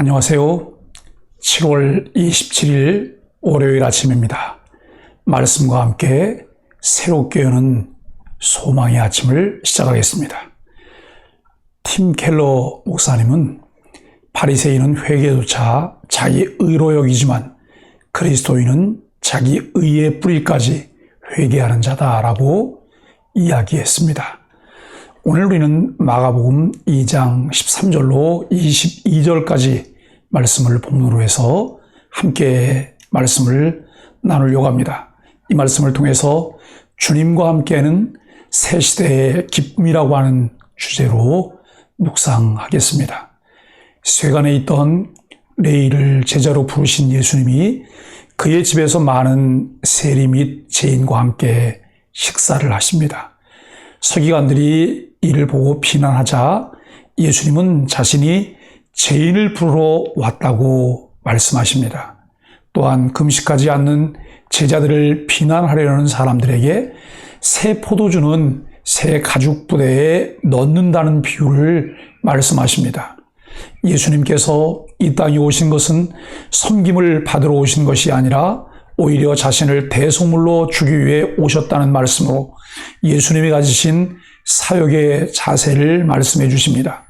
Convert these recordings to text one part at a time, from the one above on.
안녕하세요. 7월 27일 월요일 아침입니다. 말씀과 함께 새롭게 여는 소망의 아침을 시작하겠습니다. 팀 켈러 목사님은 바리새인은 회개조차 자기 의로 여기지만 그리스도인은 자기 의의 뿌리까지 회개하는 자다라고 이야기했습니다. 오늘 우리는 마가복음 2장 13절로 22절까지 말씀을 본문으로 해서 함께 말씀을 나누려고 합니다. 이 말씀을 통해서 주님과 함께하는 새 시대의 기쁨이라고 하는 주제로 묵상하겠습니다. 쇠관에 있던 레이를 제자로 부르신 예수님이 그의 집에서 많은 세리 및 죄인과 함께 식사를 하십니다. 서기관들이 이를 보고 비난하자 예수님은 자신이 죄인을 부르러 왔다고 말씀하십니다. 또한 금식하지 않는 제자들을 비난하려는 사람들에게 새 포도주는 새 가죽 부대에 넣는다는 비유를 말씀하십니다. 예수님께서 이 땅에 오신 것은 섬김을 받으러 오신 것이 아니라 오히려 자신을 대속물로 주기 위해 오셨다는 말씀으로 예수님이 가지신 사역의 자세를 말씀해 주십니다.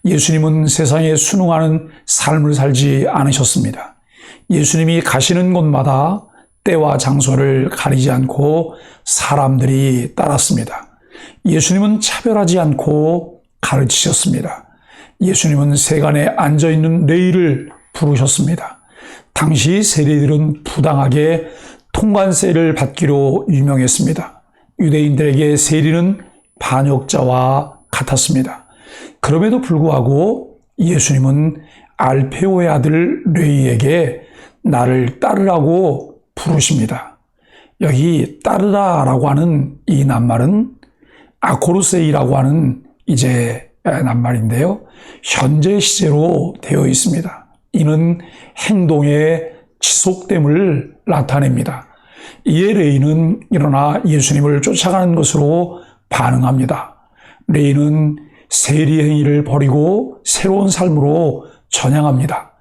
예수님은 세상에 순응하는 삶을 살지 않으셨습니다. 예수님이 가시는 곳마다 때와 장소를 가리지 않고 사람들이 따랐습니다. 예수님은 차별하지 않고 가르치셨습니다. 예수님은 세간에 앉아있는 레위를 부르셨습니다. 당시 세리들은 부당하게 통관세를 받기로 유명했습니다. 유대인들에게 세리는 반역자와 같았습니다. 그럼에도 불구하고 예수님은 알페오의 아들 레위에게 나를 따르라고 부르십니다. 여기 따르라라고 하는 이 낱말은 아코르세이라고 하는 이제 낱말인데요. 현재 시제로 되어 있습니다. 이는 행동의 지속됨을 나타냅니다. 이에 레이는 일어나 예수님을 쫓아가는 것으로 반응합니다. 레이는 세리 행위를 버리고 새로운 삶으로 전향합니다.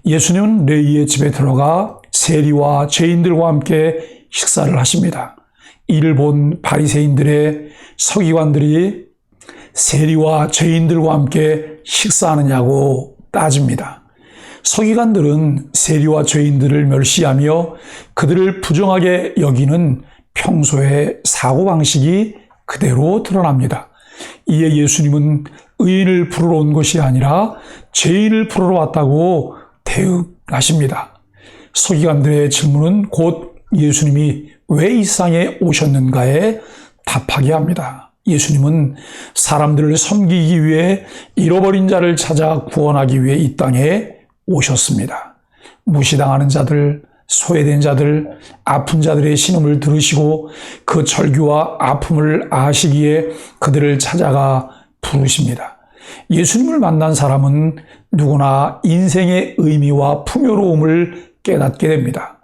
예수님은 레이의 집에 들어가 세리와 죄인들과 함께 식사를 하십니다. 이를 본 바리새인들의 서기관들이 세리와 죄인들과 함께 식사하느냐고 따집니다. 서기관들은 세리와 죄인들을 멸시하며 그들을 부정하게 여기는 평소의 사고방식이 그대로 드러납니다. 이에 예수님은 의인을 부르러 온 것이 아니라 죄인을 부르러 왔다고 대응하십니다. 서기관들의 질문은 곧 예수님이 왜 이 세상에 오셨는가에 답하게 합니다. 예수님은 사람들을 섬기기 위해 잃어버린 자를 찾아 구원하기 위해 이 땅에 오셨습니다. 무시당하는 자들, 소외된 자들, 아픈 자들의 신음을 들으시고 그 절규와 아픔을 아시기에 그들을 찾아가 부르십니다. 예수님을 만난 사람은 누구나 인생의 의미와 풍요로움을 깨닫게 됩니다.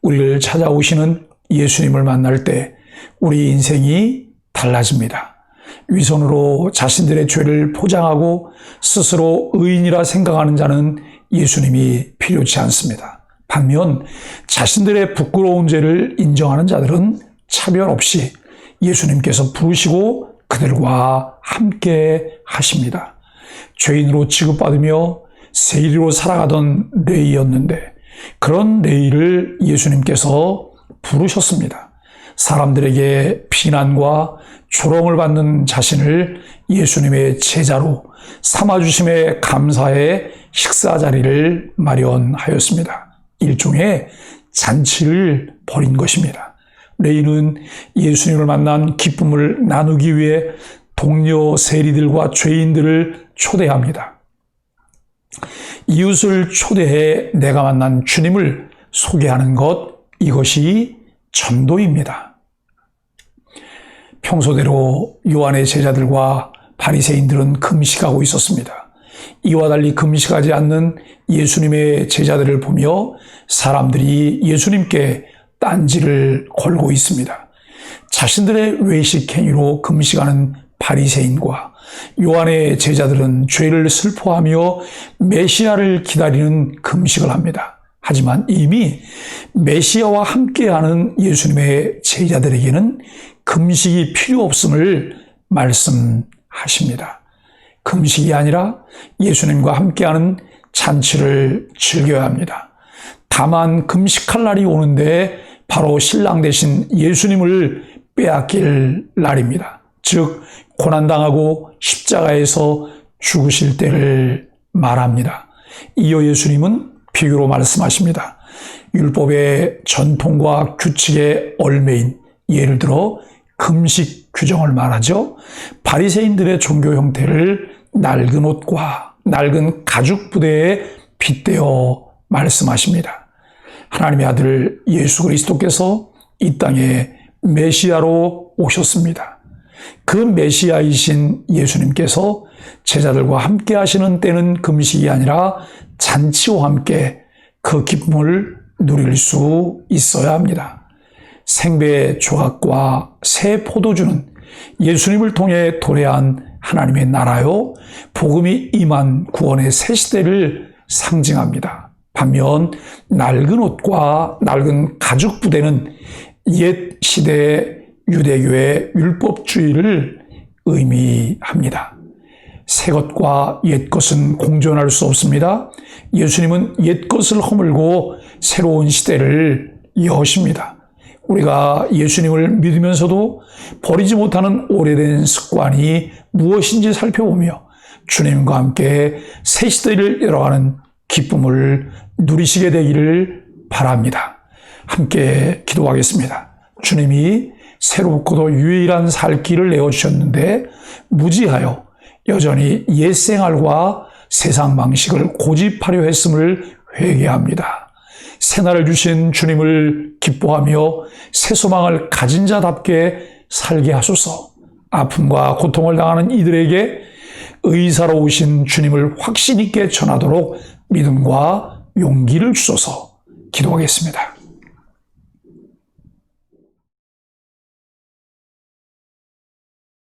우리를 찾아오시는 예수님을 만날 때 우리 인생이 달라집니다. 위선으로 자신들의 죄를 포장하고 스스로 의인이라 생각하는 자는 예수님이 필요치 않습니다. 반면 자신들의 부끄러운 죄를 인정하는 자들은 차별 없이 예수님께서 부르시고 그들과 함께 하십니다. 죄인으로 취급받으며 세리로 살아가던 레위였는데 그런 레위를 예수님께서 부르셨습니다. 사람들에게 비난과 조롱을 받는 자신을 예수님의 제자로 삼아주심에 감사해 식사 자리를 마련하였습니다. 일종의 잔치를 벌인 것입니다. 레위는 예수님을 만난 기쁨을 나누기 위해 동료 세리들과 죄인들을 초대합니다. 이웃을 초대해 내가 만난 주님을 소개하는 것, 이것이 전도입니다. 평소대로 요한의 제자들과 바리새인들은 금식하고 있었습니다. 이와 달리 금식하지 않는 예수님의 제자들을 보며 사람들이 예수님께 딴지를 걸고 있습니다. 자신들의 외식 행위로 금식하는 바리새인과 요한의 제자들은 죄를 슬퍼하며 메시아를 기다리는 금식을 합니다. 하지만 이미 메시아와 함께하는 예수님의 제자들에게는 금식이 필요 없음을 말씀하십니다. 금식이 아니라 예수님과 함께하는 잔치를 즐겨야 합니다. 다만 금식할 날이 오는데 바로 신랑 되신 예수님을 빼앗길 날입니다. 즉 고난당하고 십자가에서 죽으실 때를 말합니다. 이어 예수님은 비교로 말씀하십니다. 율법의 전통과 규칙의 얽매인, 예를 들어 금식 규정을 말하죠. 바리새인들의 종교 형태를 낡은 옷과 낡은 가죽 부대에 빗대어 말씀하십니다. 하나님의 아들 예수 그리스도께서 이 땅에 메시아로 오셨습니다. 그 메시아이신 예수님께서 제자들과 함께 하시는 때는 금식이 아니라 잔치와 함께 그 기쁨을 누릴 수 있어야 합니다. 생배의 조각과 새 포도주는 예수님을 통해 도래한 하나님의 나라요, 복음이 임한 구원의 새 시대를 상징합니다. 반면 낡은 옷과 낡은 가죽 부대는 옛 시대의 유대교의 율법주의를 의미합니다. 새 것과 옛 것은 공존할 수 없습니다. 예수님은 옛 것을 허물고 새로운 시대를 여십니다. 우리가 예수님을 믿으면서도 버리지 못하는 오래된 습관이 무엇인지 살펴보며 주님과 함께 새 시대를 열어가는 기쁨을 누리시게 되기를 바랍니다. 함께 기도하겠습니다. 주님이 새롭고도 유일한 살 길을 내어주셨는데 무지하여 여전히 옛 생활과 세상 방식을 고집하려 했음을 회개합니다. 새날을 주신 주님을 기뻐하며 새 소망을 가진 자답게 살게 하소서. 아픔과 고통을 당하는 이들에게 의사로 오신 주님을 확신 있게 전하도록 믿음과 용기를 주소서. 기도하겠습니다.